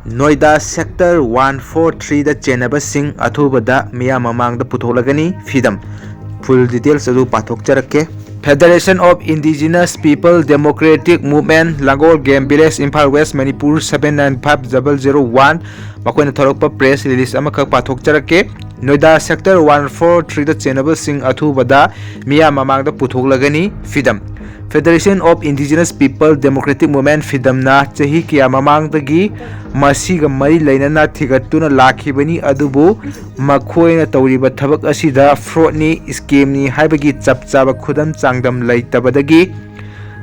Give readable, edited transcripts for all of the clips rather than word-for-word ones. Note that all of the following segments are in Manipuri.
Noida Sector 143 da Chennabasing athubada Miyam Mangda Puthoklagani FIDM. Full details adu pathok charake. Federation of Indigenous People Democratic Movement Langol Game Village Imphal West Manipur 795001 makoina thorokpa press release amakak pathok charake. Noida Sector 143 da Chennabasing athubada Miyam Mangda Puthoklagani FIDM. Federation of Indigenous People Democratic Movement FIDM na chahi kiya mamangdagi masiga mari lainana thigatuna lakhibani adubu makhoina tawriba thabak asida fraud ni scam ni haibagi chapchaba khudam changdam laitabadagi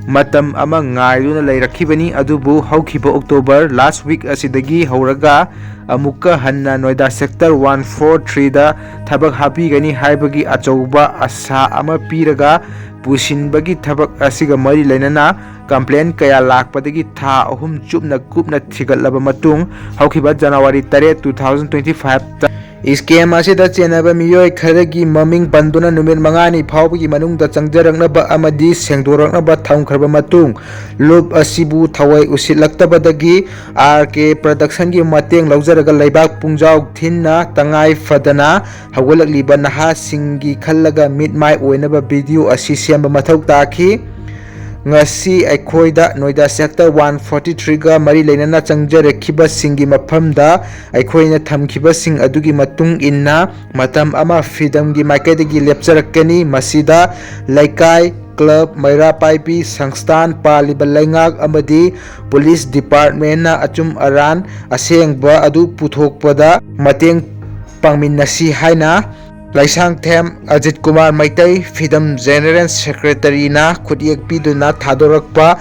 matam ama ngaiduna lairakhibani adubu haukhiba October last week asidagi hauraga amuka hanna Noida Sector 143 da thabak habigani haibagi achauba asa ama piraga pusinbagi thabak asiga mari lainana complain kaya lakpadagi tha ahum chupna kupna thigatlaba matung haukiba January 3 2025 scam asida chenaba miyoi kharagi maming panduna numit mangani phawbagi manungda changjaraknaba amadi sengdoraknaba thaumkhraba matung loop asibu thawai usitlaktabadagi RK production gi mateng laujaraga laibak pungjau thinna tangai fadana hawalakliba naha singi khallaga mitmai oinaba video asi semba mathau takhi ngasi aikhoida Noida Sector 143 ga mari lainana changjarekhiba singi maphamda aikhoina thamkhiba sing adugi matung inna matam ama FIDM gi maikaidagi lepcharakani masida laikai club maira paipi sangstan paliba laingak amadi police department na achum aran asengba adu puthokpada mateng pangminnasi haina Laisang Them Ajit Kumar Maitai FIDM General Secretary na khutiek piduna thadorakpa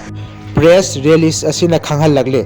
press release asina khanghallagle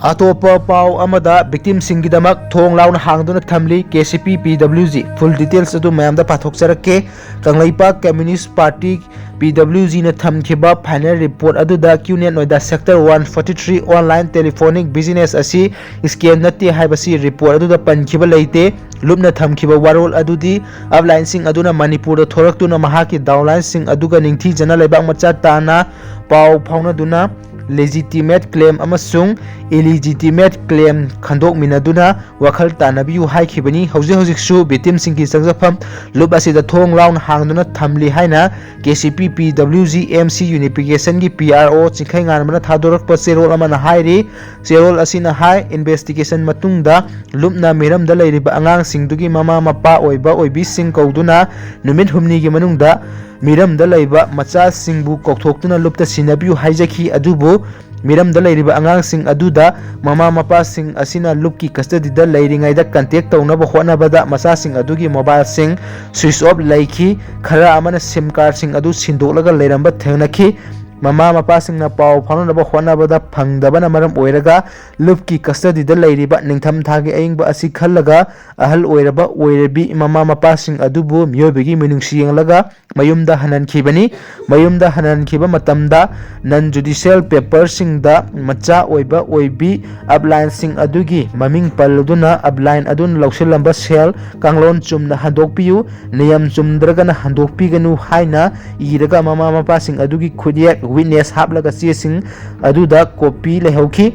atopa pau amada victim singidamak thong launa hangduna thamli KCP PWG full details adu mayamda pathok charake Kanglaipa Communist Party PWG na thamkhiba final report aduda QNet Noida Sector 143 online telephonic business asi scam natti haibasi report aduda pankhiba leite lupna thamkhiba warol adudi upline sing aduna Manipur da thoraktuna mahaki downline sing aduga ningthi jana leibak macha tana pau phaunaduna legitimate claim amasung illegitimate claim khandok minaduna wakhal tanabiu haikhibani hauji su victim singki changjafam lup asida thong laun hangduna thamli haina KCP PWG MC unification gi PRO chingkhai nganmana thadorakpa cherol amana hairi cherol asina hai investigation matungda lupna miramda leiriba angang singdugi mama mapa oiba oibi sing kauduna numit humni gi manungda miramda leiba macha singbu kokthokuna lupta sinabiu haijaki adubu miramda leiriba angang sing aduda mama mapa sing asina lupki custody da leiringaida contact taunaba honabada macha sing adugi mobile sing switch off laiki khara amana sim card sing adu sindolaga leiramba thengnaki mama mapa singna pau phaunaba honabada phangdabana maram oiraga lupki custody da leiriba ningtham thagi aingba asi khallaga ahal oiraba oirebi mama mapa sing adubu miyobegi minungsi yenglaga mayumda hanankibani mayumda hanankhiba matamda non judicial paper singda macha oiba oibi upline sing adugi maming palluduna upline adun lausilamba sel kanglon chumna handokpiu niyam chumdragana handokpiganu haina iraga mama mapa sing adugi khudyak witness haplaga chesing aduda copy lehauki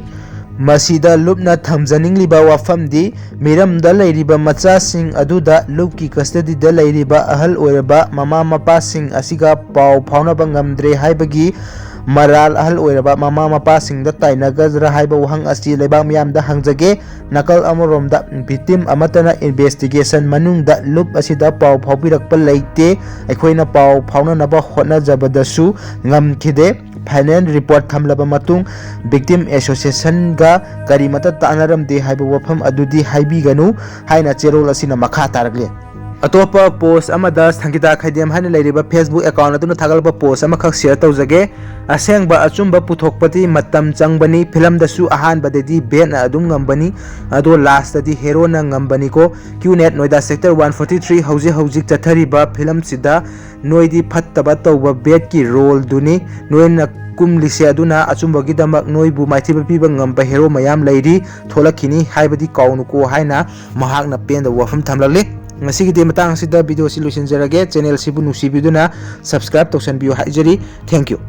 masida lupna thamjaningliba wafamdi miramda leiriba macha sing aduda lupki custody da leiriba ahal oiraba mama mapa sing asiga pau phaunaba ngamdre haibagi maral ahal oiraba mama mapa sing da tainagazra haiba wahang asi leibak miyamda hangjage nakal amoromda victim amatana investigation manungda lup asida pau phaupirakpa leite aikhoina pau phaunanaba hotna jabadasu ngamkhide final report thamlaba matung victim association ga karimata tanaramde haiba wafam adudi haibiganu haina cherol asina makha taragle atopa post amada sangita khaidem haina leiriba Facebook account aduna thagalba post amakhak share tawjage asengba achumba puthokpati matam changbani film dasu ahan badedi ben adum ngambani ado last adi hero na ngambani ko QNet Noida Sector 143 hauji chathariba film sida noidi phattaba tawba bet ki role duni noina kumlise aduna achumbagi damak noibu maithiba piba ngamba hero mayam leiri tholakini haibadi kaunuko haina mahakna penda wafam thamlale ngasi gi matang sida video solution jarage channel sibu nusibiduna subscribe tawsan biu haijari thank you